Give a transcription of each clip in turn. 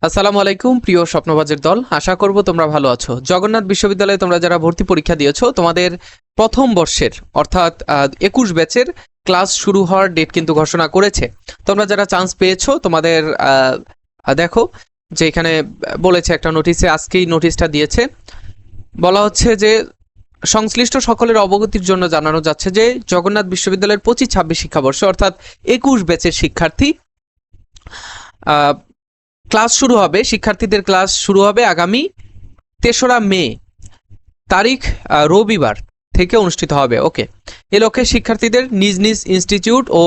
আসসালামু আলাইকুম প্রিয় স্বপ্নবাজের দল, আশা করব তোমরা ভালো আছো। জগন্নাথ বিশ্ববিদ্যালয়ে তোমরা যারা ভর্তি পরীক্ষা দিয়েছো, তোমাদের প্রথম বর্ষের অর্থাৎ 21 ব্যাচের ক্লাস শুরু হওয়ার ডেট কিন্তু ঘোষণা করেছে। তোমরা যারা চান্স পেয়েছো তোমাদের দেখো যে এখানে বলেছে একটা নোটিশে, আজকেই নোটিশটা দিয়েছে। বলা হচ্ছে যে সংশ্লিষ্ট সকলের অবগতির জন্য জানানো যাচ্ছে যে জগন্নাথ বিশ্ববিদ্যালয়ের 25-26 শিক্ষাবর্ষে অর্থাৎ 21 ব্যাচের শিক্ষার্থী ক্লাস শুরু হবে, শিক্ষার্থীদের ক্লাস শুরু হবে আগামী 3রা মে তারিখ, রবিবার থেকে অনুষ্ঠিত হবে। ওকে, এ লক্ষ্যে শিক্ষার্থীদের নিজ নিজ ইনস্টিটিউট ও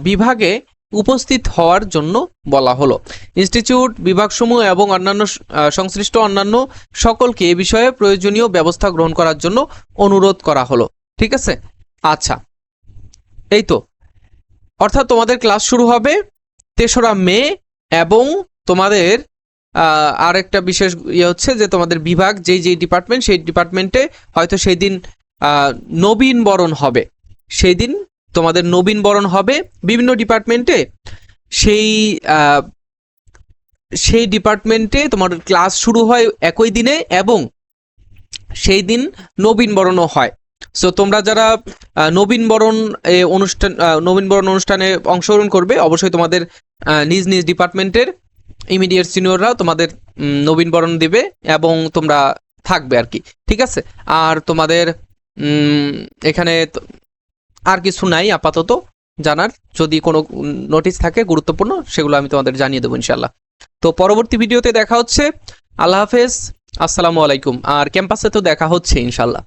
বিভাগে উপস্থিত হওয়ার জন্য বলা হলো। ইনস্টিটিউট, বিভাগসমূহ এবং অন্যান্য সংশ্লিষ্ট অন্যান্য সকলকে এ বিষয়ে প্রয়োজনীয় ব্যবস্থা গ্রহণ করার জন্য অনুরোধ করা হলো। ঠিক আছে, আচ্ছা, এই তো, অর্থাৎ তোমাদের ক্লাস শুরু হবে 3রা মে এবং তোমাদের আর একটা বিশেষ হচ্ছে যে তোমাদের বিভাগ যেই ডিপার্টমেন্ট, সেই ডিপার্টমেন্টে হয়তো সেই দিন নবীন বরণ হবে। সেই দিন তোমাদের নবীন বরণ হবে বিভিন্ন ডিপার্টমেন্টে। সেই সেই ডিপার্টমেন্টে তোমার ক্লাস শুরু হয় একই দিনে এবং সেই দিন নবীন বরণও হয়। সো তোমরা যারা নবীন বরণ অনুষ্ঠানে অংশগ্রহণ করবে, অবশ্যই তোমাদের নিজ নিজ ডিপার্টমেন্টের ইমিডিয়েট সিনিয়ররা তোমাদের নবীন বরণ দিবে এবং তোমরা থাকবে আর কি। ঠিক আছে, আর তোমাদের এখানে আর কিছু নাই আপাতত জানার। যদি কোনো নোটিশ থাকে গুরুত্বপূর্ণ, সেগুলো আমি তোমাদের জানিয়ে দেবো ইনশাল্লাহ। তো পরবর্তী ভিডিওতে দেখা হচ্ছে। আল্লাহ হাফেজ, আসসালামু আলাইকুম। আর ক্যাম্পাসে তো দেখা হচ্ছে ইনশাল্লাহ।